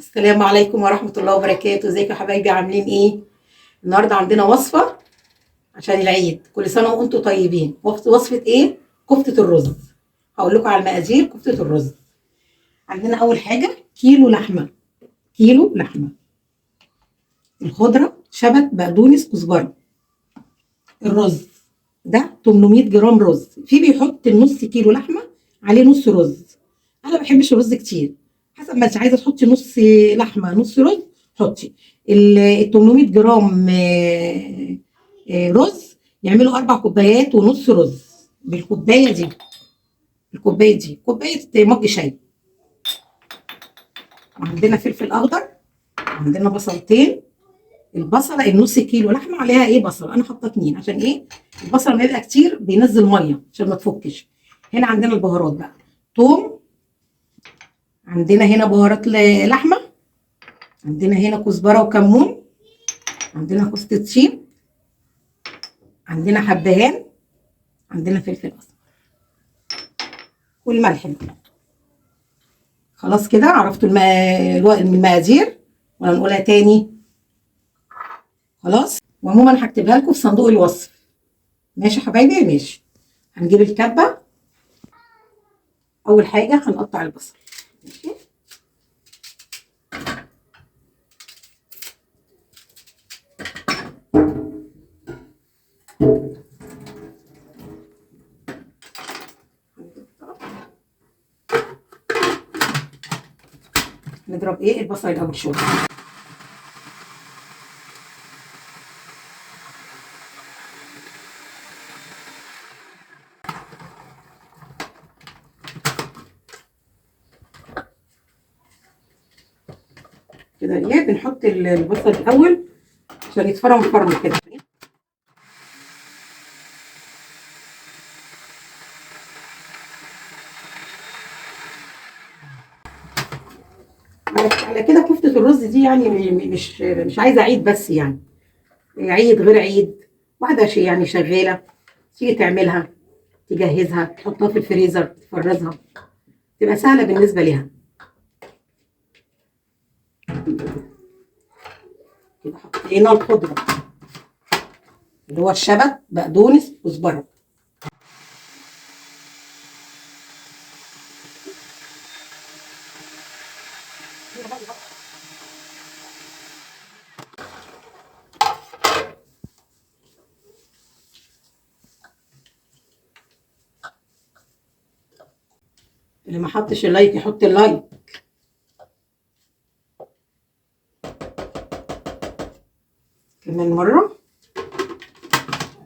السلام عليكم ورحمة الله وبركاته. ازيكم يا حبايبي، عاملين ايه؟ النهارده عندنا وصفة عشان العيد. كل سنة وانتم طيبين. وصفة ايه؟ كفتة الرز. هقول لكم على المقادير كفتة الرز. عندنا أول حاجة كيلو لحمة. كيلو لحمة. الخضرة شبت، بقدونس، كزبرة. الرز ده 800 جرام رز. في بيحط النص كيلو لحمة عليه نص رز. انا ما بحبش الرز كتير، حسب ما انت عايزه تحطي نص لحمه نص رز حطي. ال 800 جرام رز يعملوا 4 كوبايات ونص رز بالكوبايه دي. الكوبايه دي كوبايه مج شاي. وعندنا فلفل اخضر، وعندنا بصلتين. البصله النص كيلو لحمه عليها ايه بصل، انا حاطه 2 عشان ايه؟ البصل لما يبقى كتير بينزل ميه عشان ما تفكش. هنا عندنا البهارات بقى، توم. عندنا هنا بهارات لحمه. عندنا هنا كزبره وكمون. عندنا كوسة الصين. عندنا حبهان. عندنا فلفل اسمر والملح. خلاص كده عرفتوا المقادير ولا نقولها تاني؟ خلاص. وعموما هكتبها لكم في صندوق الوصف. ماشي يا حبايبي؟ ماشي. هنجيب الكبه. اول حاجه هنقطع البصل. ماشي. نضرب ايه البصل الاول شويه. كده ايه، بنحط البصل الاول عشان يتفرم فرم كده. على كده كفتة الرز دي يعني مش عايزه عيد بس يعني. عيد غير عيد، واحده شيء يعني شغاله تيجي تعملها، تجهزها، تحطها في الفريزر، تفرزها، تبقى سهله بالنسبه ليها. كده حطينا الخضره اللي هو الشبت، بقدونس، كزبره. اللي ما حطش اللايك يحط اللايك. كمان مره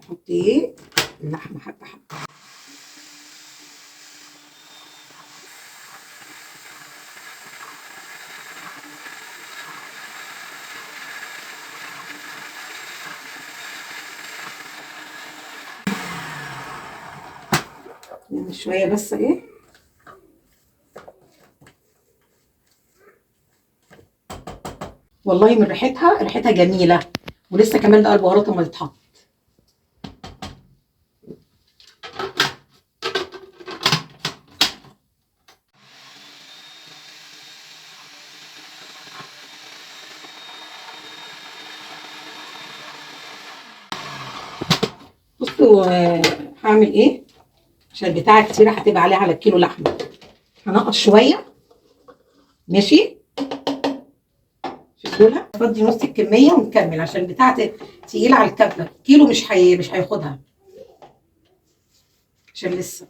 نحط ايه اللحمه حبه حبه. نعمل شويه بس ايه. والله من ريحتها جميله. ولسه كمان بقى البهارات اما تتحط. بصوا هعمل ايه عشان البتاعه كتيره هتبقى عليها على الكيلو لحمه. هنقص شويه. ماشي. شدولها تفضي نص الكميه ونكمل عشان البتاعه تقيله على الكبه. كيلو مش هياخدها عشان لسه.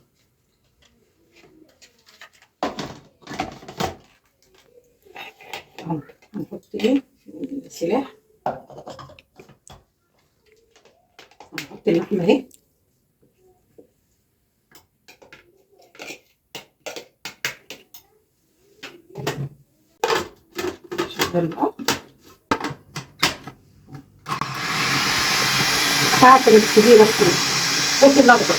اهو هنحط ايه السلاح. هنحط اللحمه اهي. شغل بقى ساعة الكبيرة بس. الفلفل الأخضر.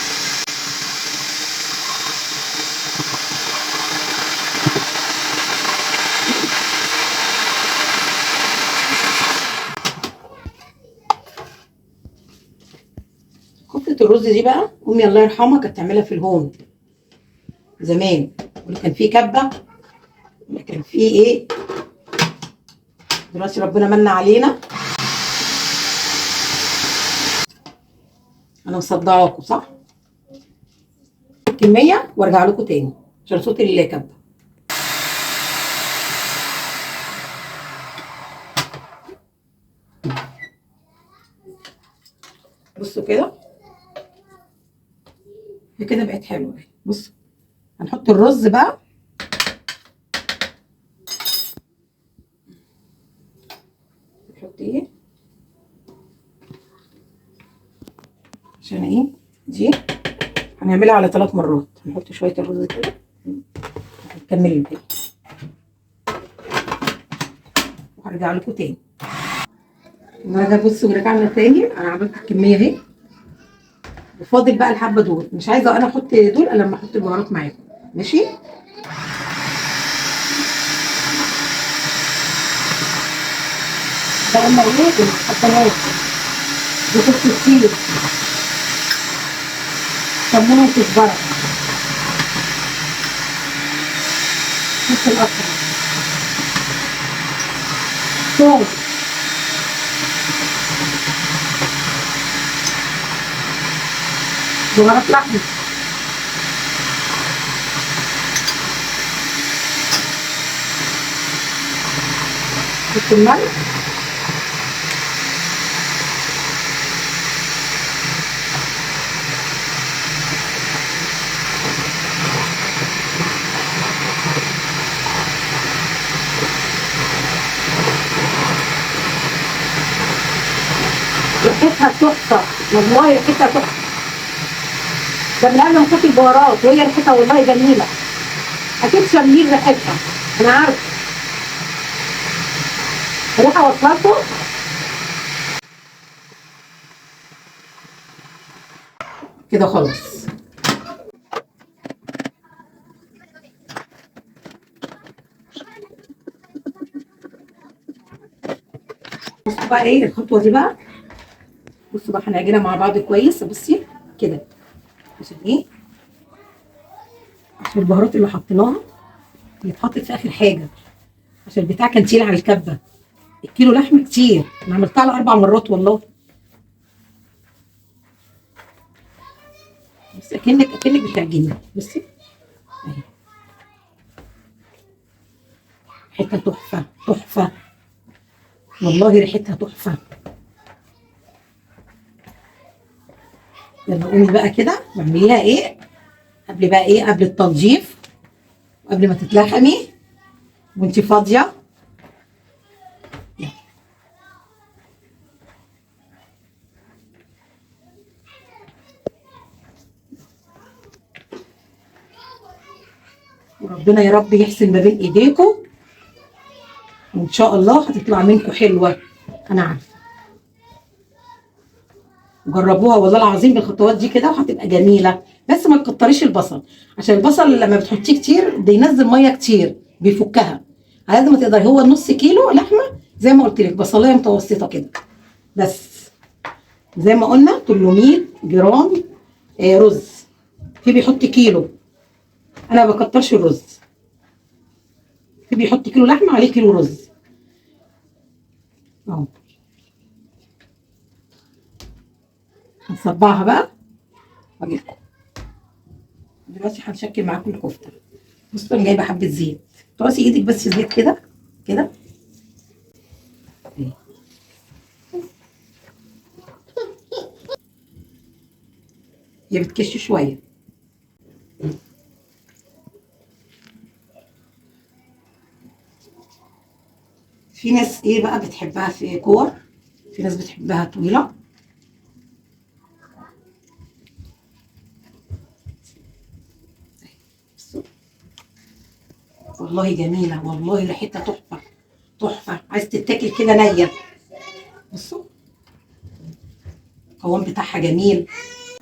كفتة الرز دي بقى أمي الله يرحمها كانت تعملها في الهون زمان. كان في كبة، كان في إيه دلوقتي ربنا من علينا. انا مصدعاكم صح؟ كميه وارجع لكم تاني عشان صوت الكبه. بصوا كده، هي كده بقت حلوه اهي. بصوا هنحط الرز بقى. نحط ايه عشان ايه دي هنعملها على 3 مرات. هنحط شويه الرز كده نكمل كده وهرجع لكم تاني. النهارده بصوا رجعنا تاني. انا عملت الكميه اهي وفاضل بقى الحبه دول. مش عايزه انا احط دول الا لما احط البهارات معاكم. ماشي. ده قلنا ايه الحبات بتحط كتير كمون وكزبره. فلفل اسمر، ثوم، بهارات لحمه، حط الملح، ريحتها تحفه والله، ريحتها تحفه. ده من قبل ما نحط البهارات وهي ريحتها والله جميله. اكيد شامين ريحتها، انا عارفه الريحه وصلته. كده خلاص. بصوا بقى ايه الخطوه دي بقى. بصوا بقى هنعجنها مع بعض كويس. بصي كده عشان ايه؟ عشان البهارات اللي حطيناها اللي اتحطت في اخر حاجه، عشان البتاع كان تقيل على الكبه. الكيلو لحمه كتير، انا عملتها على 4 مرات والله. بس اكنك بتعجني. بصي اهي ريحتها تحفه تحفه والله، ريحتها تحفه. يلا قومي بقى كده واعمليها ايه قبل بقى ايه، قبل التنظيف وقبل ما تتلحمي وانت فاضيه. وربنا يا رب يحسن ما بين ايديكم وان شاء الله هتطلع منكم حلوه. انا عارفه، جربوها والله العظيم بالخطوات دي كده وهتبقى جميله. بس ما تكتريش البصل، عشان البصل لما بتحطيه كتير بينزل ميه كتير بيفكها. على قد ما تقدري، هو النص كيلو لحمه زي ما قلت لك، بصلايه متوسطه كده بس. زي ما قلنا 800 جرام رز. في بيحط كيلو، انا ما بكترش الرز. في بيحط كيلو لحمه عليه كيلو رز اهو. هنصبعها بقى واجيلكم دلوقتي. هنشكل معاكم الكفته. بصوا انا جايبه حبه زيت، طاسي ايدك بس زيت كده كده. هي بتكش شويه. في ناس ايه بقى بتحبها في كور، في ناس بتحبها طويله. بصوا والله جميله والله، ريحتها تحفه تحفه، عايز تتاكل كده نيه. بصوا القوام بتاعها جميل.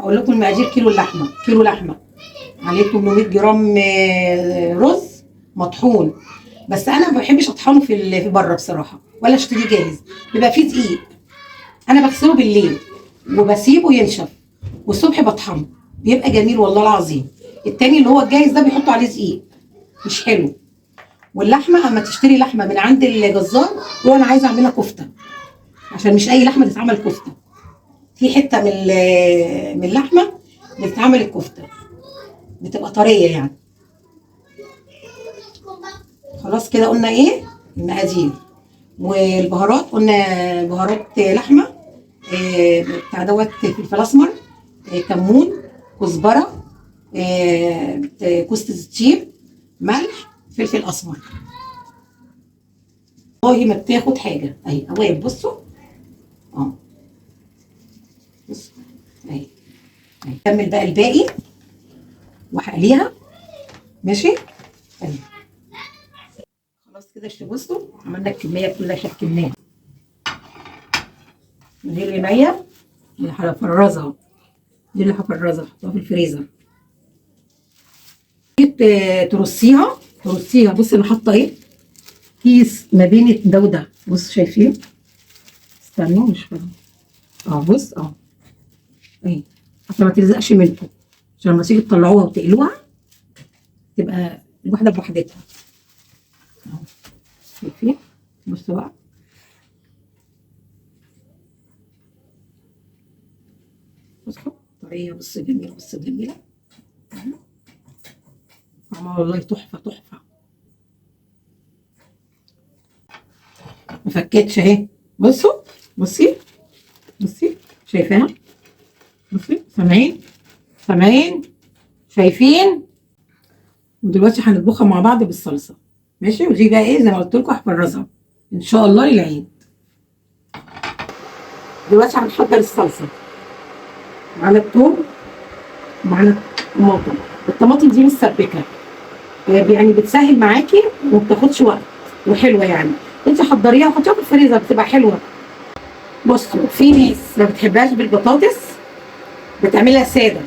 اقول لكم المقادير: كيلو اللحمه، كيلو لحمه عليه 800 جرام رز مطحون. بس انا ما بحبش اطحنه في بره بصراحه، ولا اشتريه جاهز، بيبقى فيه دقيق. انا بغسله بالليل وبسيبه ينشف والصبح بطحنه، بيبقى جميل والله العظيم. التاني اللي هو الجاهز ده بيحطوا عليه دقيق، مش حلو. واللحمه اما تشتري لحمه من عند الجزار تقول انا عايزه اعملها كفته، عشان مش اي لحمه تتعمل كفته، في حته من اللحمه بتتعمل الكفته بتبقى طريه يعني. خلاص كده قلنا ايه المقادير، والبهارات قلنا بهارات لحمه، بتاع دوت فلفل اسمر، كمون، كزبره، كوسه الطيب، ملح، فلفل اسمر. والله ما بتاخد حاجه اهي قوام، بصوا اه بصوا اهي. نكمل بقى الباقي وهقليها ماشي اهي. خلاص كده بصوا عملنا الكميه كلها شكلناها من غير الميه اللي هفرزها، دي اللي هفرزها احطها في الفريزر. ترصيها بص انا حاطه ايه كيس ما بين ده وده، بص شايفين؟ استنوا مش فاهم بص اهي عشان ما تلزقش منكم، عشان لما تيجي تطلعوها وتقلوها تبقى الواحده بوحدتها اهو. شايفين؟ بصوا بقى بصوا طريه، بص جميله، بص جميله طعمها والله تحفه تحفه. ما فكتش اهي، بصوا بصي شايفاها؟ بصي سامعين شايفين؟ ودلوقتي هنطبخها مع بعض بالصلصه ماشي. ودي بقى ايه زي ما قلت لكم هفرزها ان شاء الله للعيد. دلوقتي هنحضر الصلصه، معانا الثوم ومعانا الطماطم. الطماطم دي متسبكه يعني بتسهل معاكي وما بتاخدش وقت وحلوه يعني. انت حضريها وحطيها في الفريزر بتبقى حلوه. بصوا في ناس ما بتحبهاش بالبطاطس بتعملها ساده،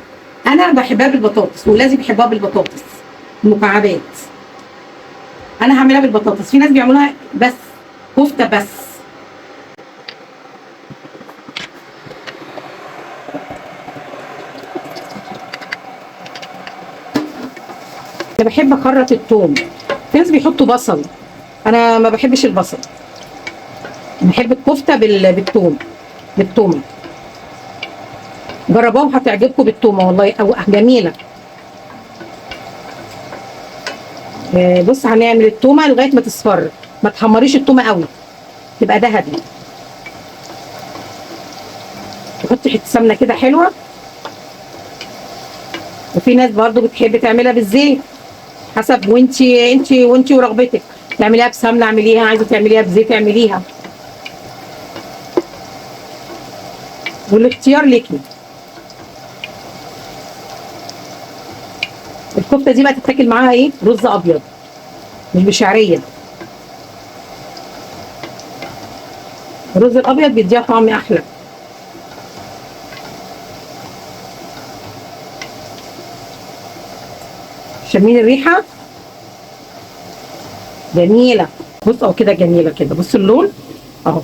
انا بحبها بالبطاطس ولازم يحبها بالبطاطس مكعبات. انا هعملها بالبطاطس، في ناس بيعملوها بس كفته بس. انا بحب اخرط الثوم، في ناس بيحطوا بصل، انا ما بحبش البصل، بحب الكفته بالثومه. جربوها هتعجبكم بالثومه والله او جميله. بص هنعمل الثومه لغايه ما تصفر، ما تحمريش الثومه قوي تبقى ذهبي. تحطي حته سمنه كده حلوه، وفي ناس برضو بتحب تعملها بالزيت حسب وانتي ورغبتك، تعمليها بسمنه اعمليها، عايزه تعمليها بزيت اعمليها، والاختيار ليكي. الكفته دي بقى تتاكل معاها ايه؟ رز ابيض مش بشعريه. الرز الابيض بيديها طعم احلى. شامين الريحه جميله، بص اهو كده جميله كده، بص اللون اهو.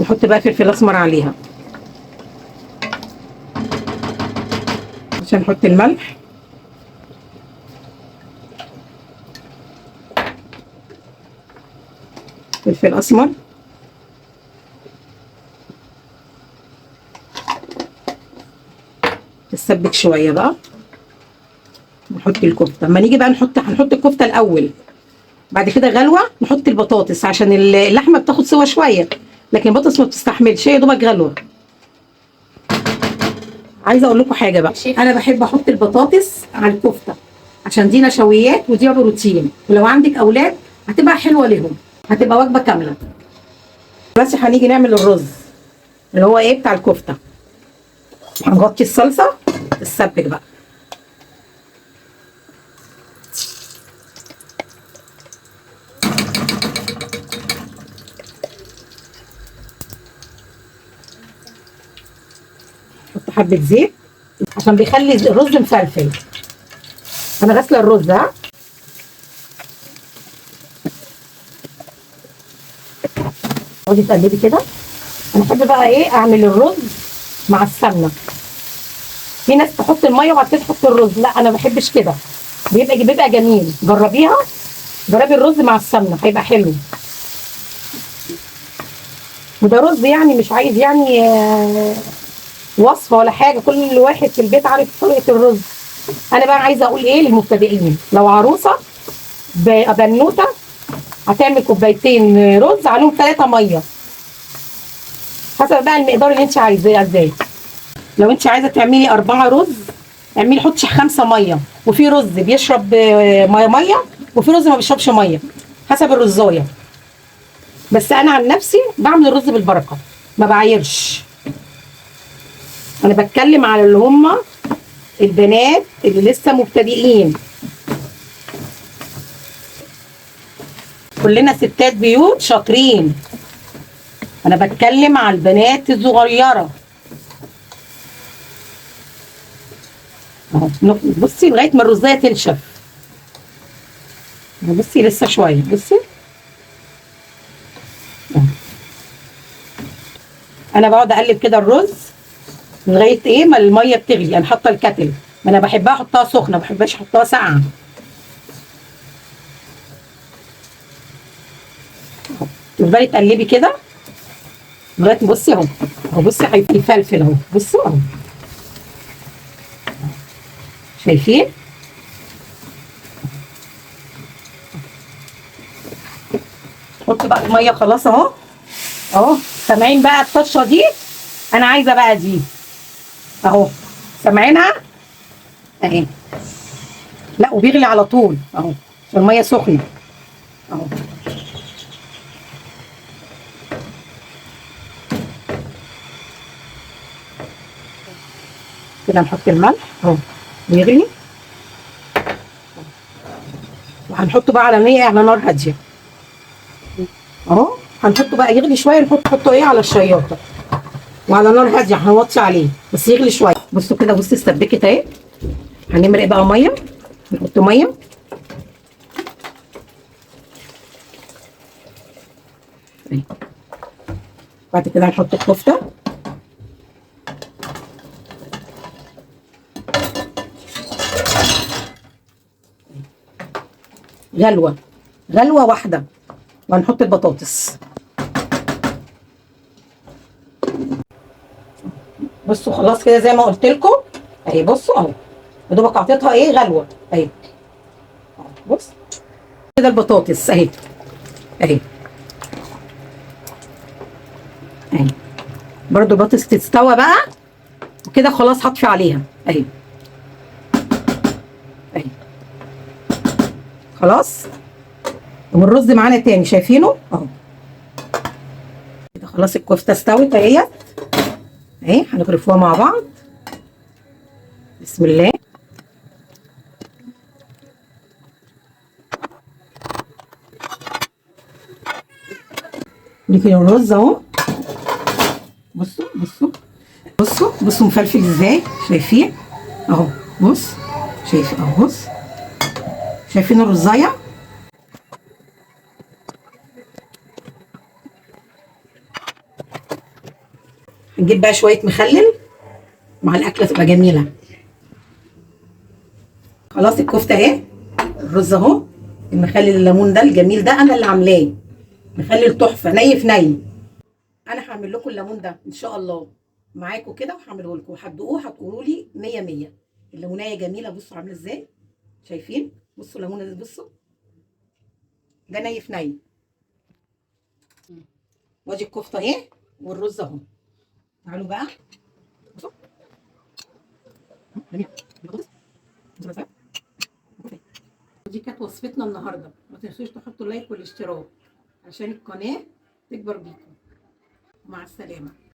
نحط بقى فلفل اسمر عليها عشان نحط الملح، فلفل اسمر، تسبك شويه بقى. نحط الكفته، اما نيجي بقى هنحط الكفته الاول، بعد كده غلوه نحط البطاطس عشان اللحمه بتاخد سوا شويه، لكن البطاطس ما بتستحملش، هي دوبك غلوه. عايزه اقول لكم حاجه بقى، انا بحب احط البطاطس على الكفته عشان دي نشويات ودي بروتين، ولو عندك اولاد هتبقى حلوه لهم، هتبقى وجبه كامله. بس هنيجي نعمل الرز اللي هو ايه بتاع الكفته. هنغطي الصلصه تتسبك بقى. نحط حبه زيت عشان بيخلي الرز مفلفل. انا غاسله الرز ها. تقعدي تقلبي كده انا بحب بقى ايه اعمل الرز مع السمنه. في ناس تحط الميه وبعد كده تحط الرز، لا انا ما بحبش كده. بيبقى جميل، جربيها. جربي الرز مع السمنه هيبقى حلو. وده رز يعني مش عايز يعني وصفه ولا حاجه، كل واحد في البيت عارف طريقه الرز. انا بقى عايزه اقول ايه للمبتدئين، لو عروسه بنوته هتعمل كوبايتين رز عليهم 3 ميه، حسب بقى المقدار اللي انت عايزاه ازاي. لو انت عايزه تعملي 4 رز اعملي حطي 5 ميه، وفي رز بيشرب ميه وفي رز ما بيشربش ميه، حسب الرزايه. بس انا عن نفسي بعمل الرز بالبركه، ما بعايرش. انا بتكلم على اللي هم البنات اللي لسه مبتدئين. كلنا ستات بيوت شاطرين، انا بتكلم على البنات الصغيره. اهو بصي لغايه ما الرزايه تنشف. بصي لسه شويه، بصي. انا بقعد اقلب كده الرز لغايه ايه ما الميه بتغلي. انا حاطه الكتل، ما انا بحبها احطها سخنه، ما بحبهاش احطها ساقعه. تفضلي تقلبي كده لغايه بصي اهو. اهو بصي هيفلفل اهو، بصوا اهو. شايفين؟ حط بقى الميه خلاص اهو. اهو سامعين بقى الطشه دي؟ انا عايزه بقى دي اهو. سامعينها اهي. لا وبيغلي على طول اهو عشان الميه سخنه اهو. كده نحط الملح اهو بيغلي، وهنحطه بقى على على نار هاديه اهو. هنحطه بقى يغلي شويه، نحطه ايه على الشياطه وعلى نار هاديه، هنوطي عليه بس يغلي شويه. بصوا كده، بصي استبكت اهي. هنمرق بقى ميه، نحط ميه اهي. بعد كده هنحط الكفته غلوه، غلوه واحده، وهنحط البطاطس. بصوا خلاص كده زي ما قلت لكم اهي. بصوا اهو يا دوبك اعطيتها ايه غلوه اهي. بص كده البطاطس اهي اهي اهي. برضو البطاطس تستوى بقى وكده خلاص هطفي عليها اهي اهي. خلاص. والرز معانا تاني شايفينه اهو. كده خلاص الكفته استوت اهي اهي. هنغرفوها مع بعض. بسم الله. لكن الرز اهو. بصوا بصوا بصوا بصوا مفلفل ازاي، شايفين اهو. بص شايف اهو، بص شايفين الرزايه. هنجيب بقى شويه مخلل مع الاكله تبقى جميله. خلاص الكفته اهي، الرز اهو. المخلل الليمون ده الجميل ده انا اللي عاملاه، مخلل تحفه ني في ني. انا هعمل لكم الليمون ده ان شاء الله معاكم كده، وهعمله لكم وهتدوقوه هتقولوا لي 100 100. الليمونيه جميله، بصوا عامله ازاي، شايفين؟ بصوا الليمونه دي، بصوا ده ني في ني. وادي الكفته اهي والرز اهو. تعالوا بقى بصوا. جميل. دي كانت وصفتنا النهارده. ما تنسوش تحطوا لايك والاشتراك عشان القناه تكبر بيكم. مع السلامه.